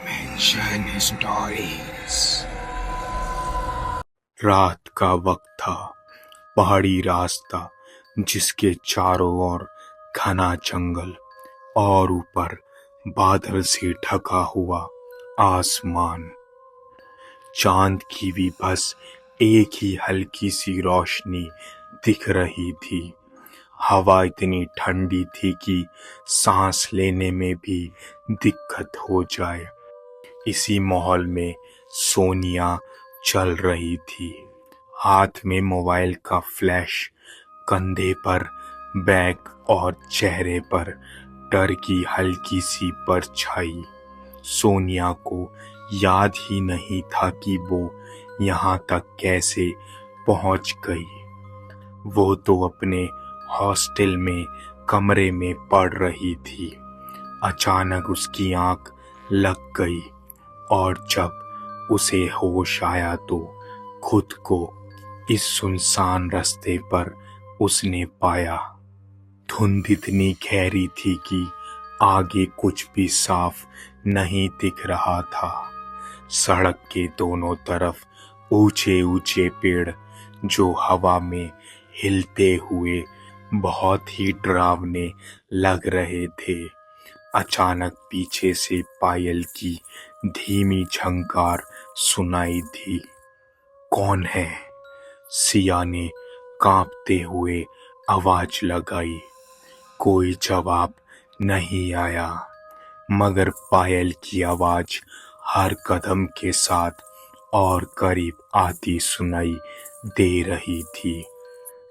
Mention stories। रात का वक्त था। पहाड़ी रास्ता जिसके चारों ओर घना जंगल और ऊपर बादल से ढका हुआ आसमान। चांद की भी बस एक ही हल्की सी रोशनी दिख रही थी। हवा इतनी ठंडी थी कि सांस लेने में भी दिक्कत हो जाए। इसी माहौल में सोनिया चल रही थी, हाथ में मोबाइल का फ्लैश, कंधे पर बैग और चेहरे पर डर की हल्की सी परछाई। सोनिया को याद ही नहीं था कि वो यहाँ तक कैसे पहुँच गई। वो तो अपने हॉस्टल में कमरे में पढ़ रही थी। अचानक उसकी आंख लग गई और जब उसे होश आया तो खुद को इस सुनसान रास्ते पर उसने पाया। धुंध इतनी गहरी थी कि आगे कुछ भी साफ नहीं दिख रहा था। सड़क के दोनों तरफ ऊंचे ऊंचे पेड़ जो हवा में हिलते हुए बहुत ही डरावने लग रहे थे। अचानक पीछे से पायल की धीमी झंकार सुनाई दी। कौन है? सिया ने कांपते हुए आवाज लगाई। कोई जवाब नहीं आया, मगर पायल की आवाज हर कदम के साथ और करीब आती सुनाई दे रही थी।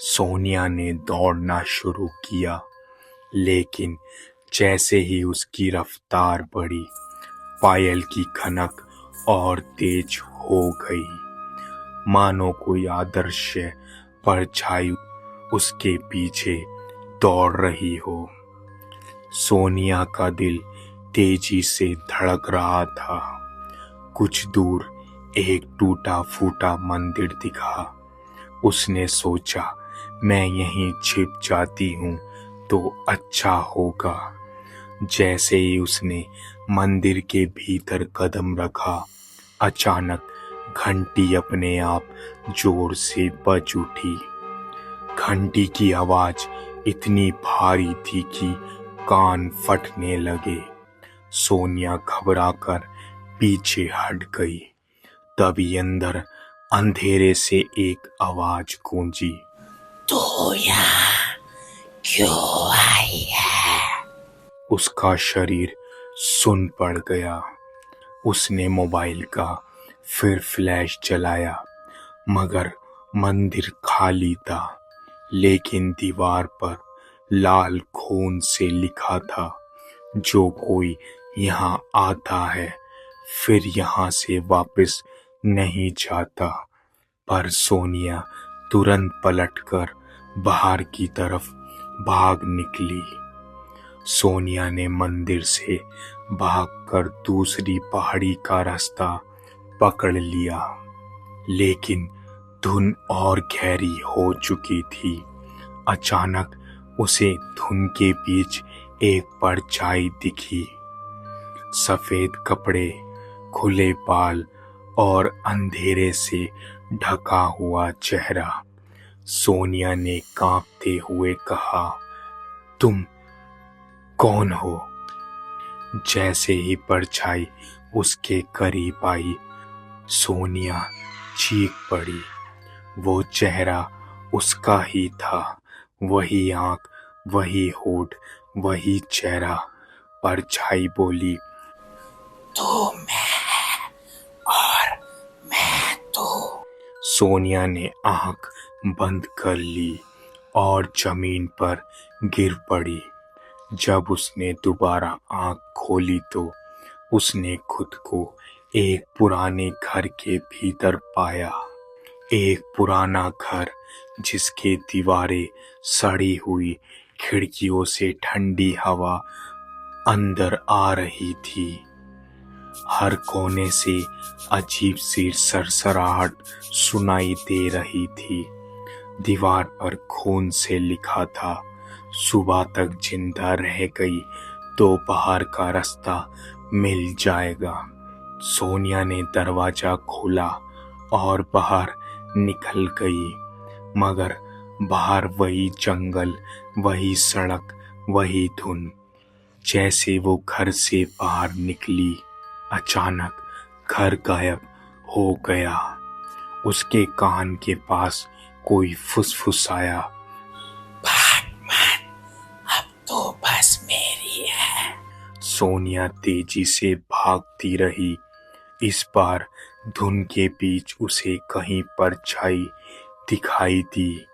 सोनिया ने दौड़ना शुरू किया, लेकिन जैसे ही उसकी रफ्तार बढ़ी, पायल की खनक और तेज हो गई, मानो कोई आदर्श परछाई उसके पीछे दौड़ रही हो। सोनिया का दिल तेजी से धड़क रहा था। कुछ दूर एक टूटा फूटा मंदिर दिखा। उसने सोचा, मैं यहीं छिप जाती हूँ तो अच्छा होगा। जैसे ही उसने मंदिर के भीतर कदम रखा, अचानक घंटी अपने आप जोर से बज उठी। घंटी की आवाज इतनी भारी थी कि कान फटने लगे। सोनिया घबराकर पीछे हट गई। तभी अंदर अंधेरे से एक आवाज गूंजी। तू यहाँ क्यों आई है? उसका शरीर सुन पड़ गया। उसने मोबाइल का फिर फ्लैश जलाया, मगर मंदिर खाली था। लेकिन दीवार पर लाल खून से लिखा था, जो कोई यहाँ आता है फिर यहाँ से वापस नहीं जाता। पर सोनिया तुरंत पलटकर बाहर की तरफ भाग निकली। सोनिया ने मंदिर से भागकर दूसरी पहाड़ी का रास्ता पकड़ लिया, लेकिन धुन और गहरी हो चुकी थी। अचानक उसे धुन के बीच एक परछाई दिखी। सफेद कपड़े, खुले बाल और अंधेरे से ढका हुआ चेहरा। सोनिया ने कांपते हुए कहा, तुम कौन हो? जैसे ही परछाई उसके करीब आई, सोनिया चीख पड़ी। वो चेहरा उसका ही था, वही आंख, वही होठ, वही चेहरा। परछाई बोली, तू मैं और मैं तू। सोनिया ने आंख बंद कर ली और जमीन पर गिर पड़ी। जब उसने दोबारा आंख खोली तो उसने खुद को एक पुराने घर के भीतर पाया। एक पुराना घर जिसके दीवारें सड़ी हुई, खिड़कियों से ठंडी हवा अंदर आ रही थी। हर कोने से अजीब सी सरसराहट सुनाई दे रही थी। दीवार पर खून से लिखा था, सुबह तक जिंदा रह गई तो बाहर का रास्ता मिल जाएगा। सोनिया ने दरवाजा खोला और बाहर निकल गई, मगर बाहर वही जंगल, वही सड़क, वही धुन। जैसे वो घर से बाहर निकली, अचानक घर गायब हो गया। उसके कान के पास कोई फुसफुसाया, बैटमैन, अब तो बस मेरी है। सोनिया तेजी से भागती रही। इस बार धुन के बीच उसे कहीं परछाई दिखाई दी।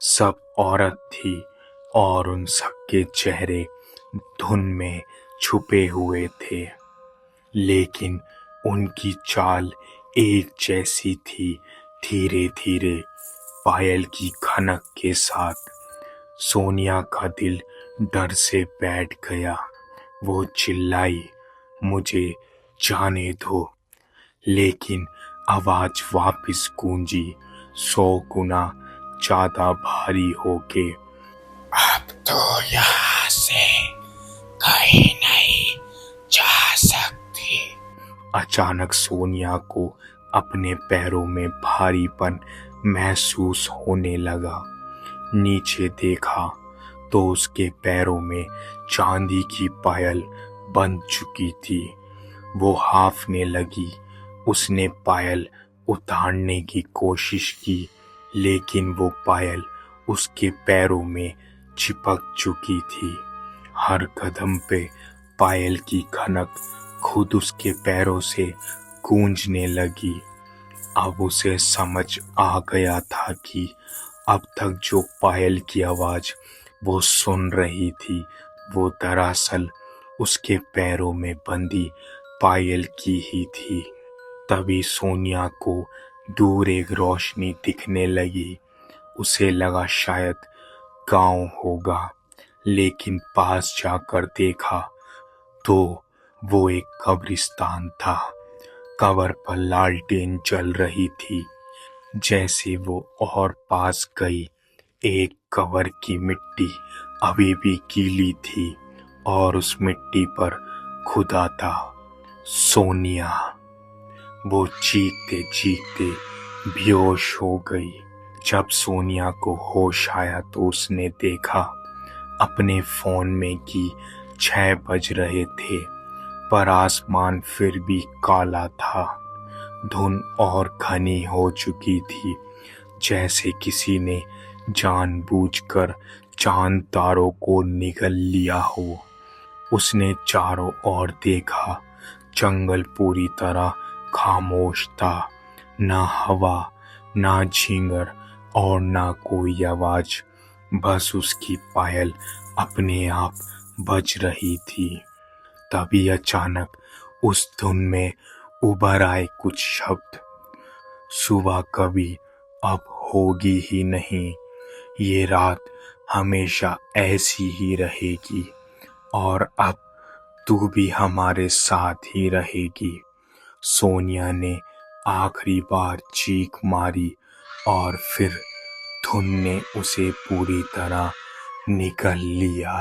सब औरत थी और उन सबके चेहरे धुन में छुपे हुए थे, लेकिन उनकी चाल एक जैसी थी। धीरे धीरे पायल की खनक के साथ सोनिया का दिल डर से बैठ गया। वो चिल्लाई, मुझे जाने दो, लेकिन आवाज वापस गूंजी, 100 गुना ज्यादा भारी होके। अब तो यहाँ से कहीं नहीं जा सकती। अचानक सोनिया को अपने पैरों में भारीपन महसूस होने लगा। नीचे देखा तो उसके पैरों में चांदी की पायल बंध चुकी थी। वो हांफने लगी। उसने पायल उतारने की कोशिश की, लेकिन वो पायल उसके पैरों में चिपक चुकी थी। हर कदम पे पायल की खनक खुद उसके पैरों से गूंजने लगी। अब उसे समझ आ गया था कि अब तक जो पायल की आवाज वो सुन रही थी, वो दरअसल उसके पैरों में बंधी पायल की ही थी। तभी सोनिया को दूर एक रोशनी दिखने लगी। उसे लगा शायद गांव होगा, लेकिन पास जाकर देखा तो वो एक कब्रिस्तान था। कब्र पर लालटेन जल रही थी। जैसे वो और पास गई, एक कब्र की मिट्टी अभी भी गीली थी और उस मिट्टी पर खुदा था, सोनिया। वो चीखते चीखते बेहोश हो गई। जब सोनिया को होश आया तो उसने देखा अपने फोन में कि 6 बज रहे थे, पर आसमान फिर भी काला था। धुन और घनी हो चुकी थी, जैसे किसी ने जानबूझकर चांद तारों को निगल लिया हो। उसने चारों ओर देखा। जंगल पूरी तरह खामोश था। ना हवा, ना झींगर और ना कोई आवाज। बस उसकी पायल अपने आप बज रही थी। तभी अचानक उस धुन में उभर आए कुछ शब्द, सुबह कभी अब होगी ही नहीं, ये रात हमेशा ऐसी ही रहेगी, और अब तू भी हमारे साथ ही रहेगी। सोनिया ने आखिरी बार चीख मारी और फिर धुन ने उसे पूरी तरह निगल लिया।